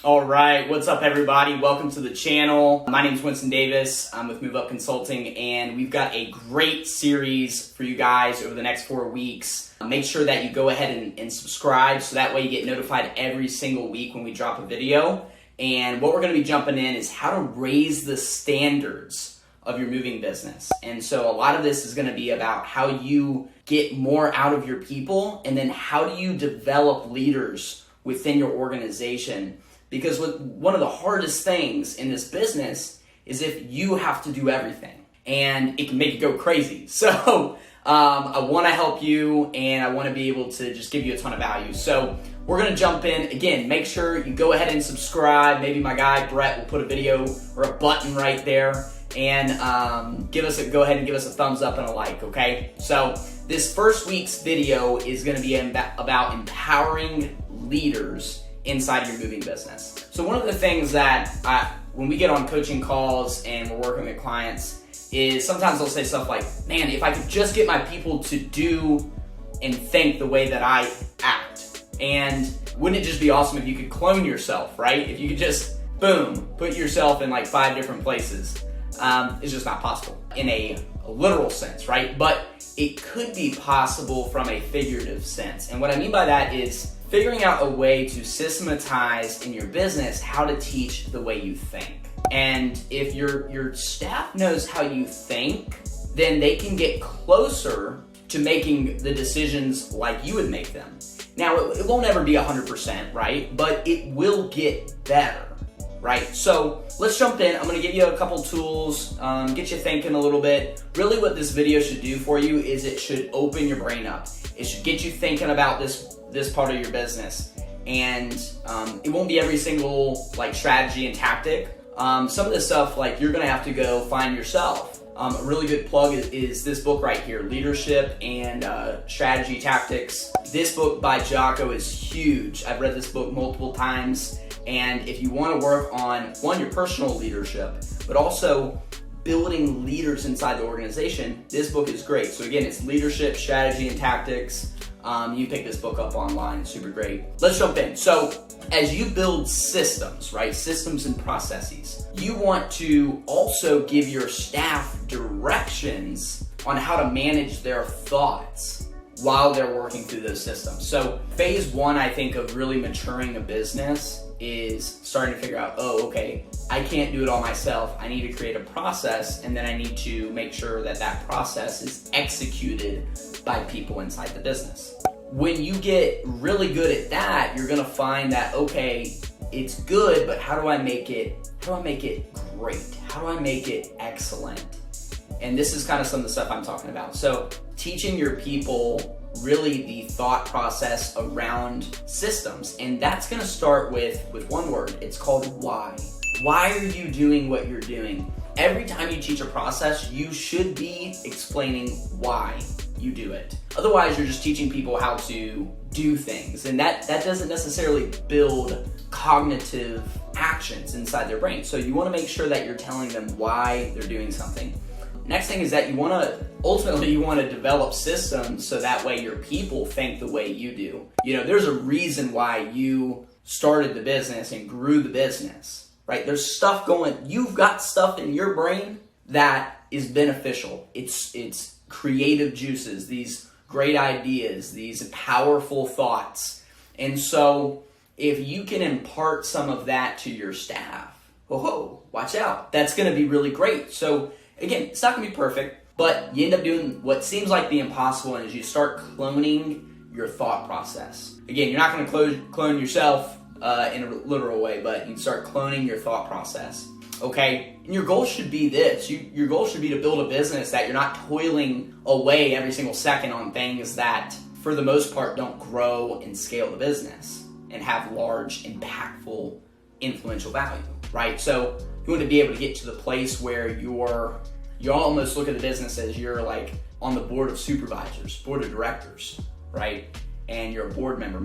All right, what's up everybody? Welcome to the channel. My name is Winston Davis. I'm with Move Up Consulting, and we've got a great series for you guys over the next 4 weeks. Make sure that you go ahead and subscribe so that way you get notified every single week when we drop a video. And what we're gonna be jumping in is how to raise the standards of your moving business. And so a lot of this is gonna be about how you get more out of your people, and then how do you develop leaders within your organization. Because one of the hardest things in this business is if you have to do everything, and it can make you go crazy. So I want to help you, and I want to be able to just give you a ton of value. So we're going to jump in. Again, make sure you go ahead and subscribe. Maybe my guy Brett will put a video or a button right there, and go ahead and give us a thumbs up and a like, okay? So this first week's video is going to be about empowering leaders inside your moving business. So one of the things that when we get on coaching calls and we're working with clients is sometimes they'll say stuff like, man, if I could just get my people to do and think the way that I act. And wouldn't it just be awesome if you could clone yourself, right? If you could just, boom, put yourself in like 5 different places. It's just not possible in a literal sense, right? But it could be possible from a figurative sense. And what I mean by that is figuring out a way to systematize in your business how to teach the way you think. And if your staff knows how you think, then they can get closer to making the decisions like you would make them. Now, it won't ever be 100%, right? But it will get better, right? So let's jump in. I'm gonna give you a couple tools, get you thinking a little bit. Really what this video should do for you is it should open your brain up. It should get you thinking about this part of your business. And it won't be every single like strategy and tactic. Some of this stuff like you're gonna have to go find yourself. A really good plug is this book right here, Leadership and Strategy Tactics. This book by Jocko is huge. I've read this book multiple times. And if you wanna work on, one, your personal leadership, but also building leaders inside the organization, this book is great. So again, it's Leadership, Strategy, and Tactics. You pick this book up online, it's super great. Let's jump in. So as you build systems, right? Systems and processes, you want to also give your staff directions on how to manage their thoughts while they're working through those systems. So phase 1, I think, of really maturing a business is starting to figure out, oh, okay, I can't do it all myself. I need to create a process, and then I need to make sure that that process is executed by people inside the business. When you get really good at that, you're gonna find that, okay, it's good, but how do I make it great? How do I make it excellent? And this is kind of some of the stuff I'm talking about. So teaching your people really the thought process around systems. And that's gonna start with one word. It's called why. Why are you doing what you're doing? Every time you teach a process, you should be explaining why you do it. Otherwise, you're just teaching people how to do things. And that doesn't necessarily build cognitive actions inside their brain. So you wanna make sure that you're telling them why they're doing something. Next thing is that you wanna develop systems so that way your people think the way you do. You know, there's a reason why you started the business and grew the business, right? There's stuff you've got stuff in your brain that is beneficial. It's creative juices, these great ideas, these powerful thoughts. And so if you can impart some of that to your staff, watch out. That's gonna be really great. So again, it's not gonna be perfect, but you end up doing what seems like the impossible, and as you start cloning your thought process. Again, you're not gonna clone yourself in a literal way, but you can start cloning your thought process, okay? And your goal should be this. Your goal should be to build a business that you're not toiling away every single second on things that, for the most part, don't grow and scale the business and have large, impactful, influential value, right? So you want to be able to get to the place where you almost look at the business as you're like on the board of supervisors, board of directors, right? And you're a board member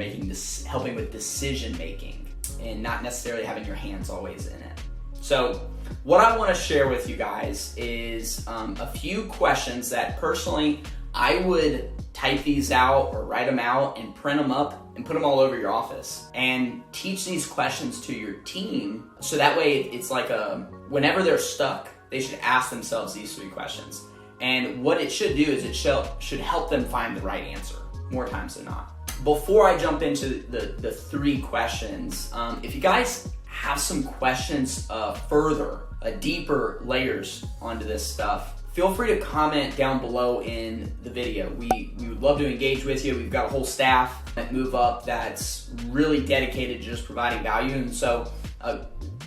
helping with decision making and not necessarily having your hands always in it. So what I want to share with you guys is a few questions that personally I would type these out or write them out and print them up and put them all over your office and teach these questions to your team. So that way it's like whenever they're stuck, they should ask themselves these 3 questions. And what it should do is it should help them find the right answer more times than not. Before I jump into the 3 questions, if you guys have some questions further, deeper layers onto this stuff, feel free to comment down below in the video. We would love to engage with you. We've got a whole staff at Move Up that's really dedicated to just providing value. And so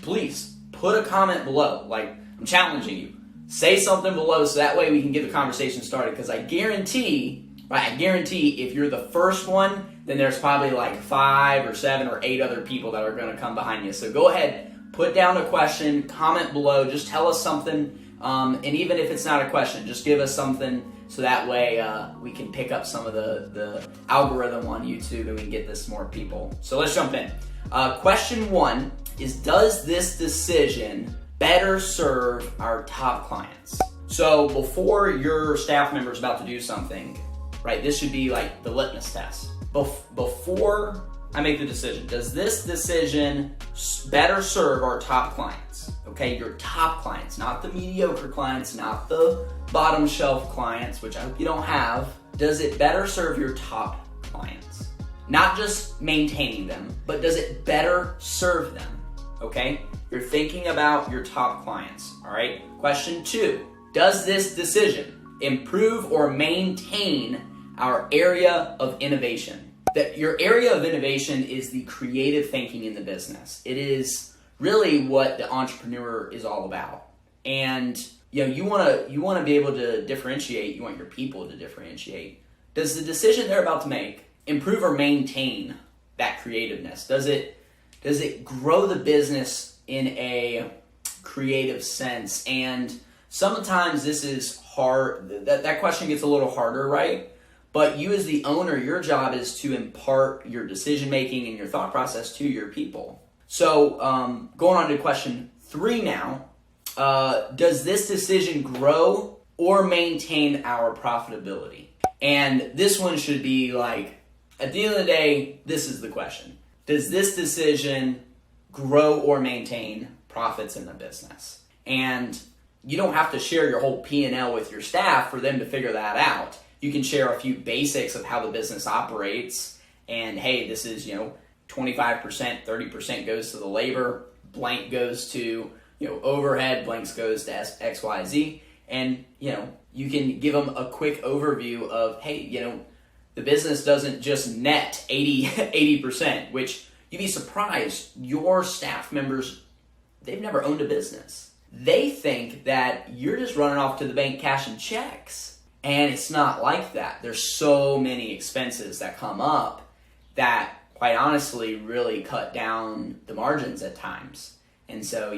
please put a comment below. Like, I'm challenging you. Say something below so that way we can get the conversation started, because I guarantee if you're the first one, then there's probably like 5 or 7 or 8 other people that are going to come behind you. So go ahead, put down a question, comment below, just tell us something. And even if it's not a question, just give us something so that way we can pick up some of the algorithm on YouTube and we can get this to more people. So let's jump in. Question 1 is, does this decision better serve our top clients? So before your staff member is about to do something, right, this should be like the litmus test. Before I make the decision, does this decision better serve our top clients? Okay, your top clients, not the mediocre clients, not the bottom shelf clients, which I hope you don't have. Does it better serve your top clients? Not just maintaining them, but does it better serve them? Okay, you're thinking about your top clients, all right? Question 2, does this decision improve or maintain our area of innovation? That your area of innovation is the creative thinking in the business. It is really what the entrepreneur is all about. And you want to be able to differentiate. You want your people to differentiate. Does the decision they're about to make improve or maintain that creativeness? Does it grow the business in a creative sense? And sometimes this is hard. That question gets a little harder, right? But you as the owner, your job is to impart your decision-making and your thought process to your people. So going on to question 3 now, does this decision grow or maintain our profitability? And this one should be like, at the end of the day, this is the question. Does this decision grow or maintain profits in the business? And you don't have to share your whole P&L with your staff for them to figure that out. You can share a few basics of how the business operates, and hey, this is 25%, 30% goes to the labor, blank goes to overhead, blanks goes to XYZ, and you can give them a quick overview of, hey, the business doesn't just net 80%, which you'd be surprised. Your staff members, they've never owned a business. They think that you're just running off to the bank cashing checks. And it's not like that. There's so many expenses that come up that, quite honestly, really cut down the margins at times. And so,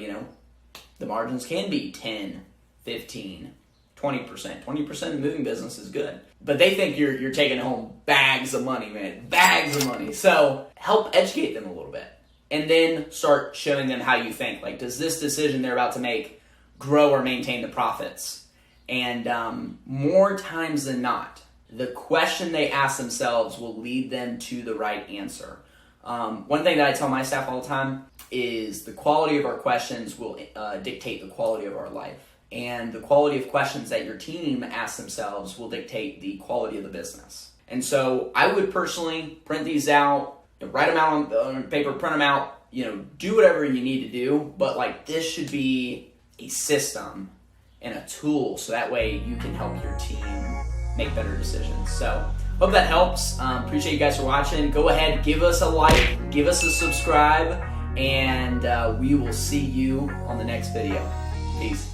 the margins can be 10, 15, 20%. 20% of the moving business is good. But they think you're taking home bags of money, man. Bags of money. So help educate them a little bit. And then start showing them how you think. Like, does this decision they're about to make grow or maintain the profits? And more times than not, the question they ask themselves will lead them to the right answer. One thing that I tell my staff all the time is the quality of our questions will dictate the quality of our life. And the quality of questions that your team asks themselves will dictate the quality of the business. And so I would personally print these out, write them out on paper, print them out, do whatever you need to do. But like, this should be a system and a tool, so that way you can help your team make better decisions. So hope that helps. Appreciate you guys for watching. Go ahead, give us a like, give us a subscribe, and we will see you on the next video. Peace.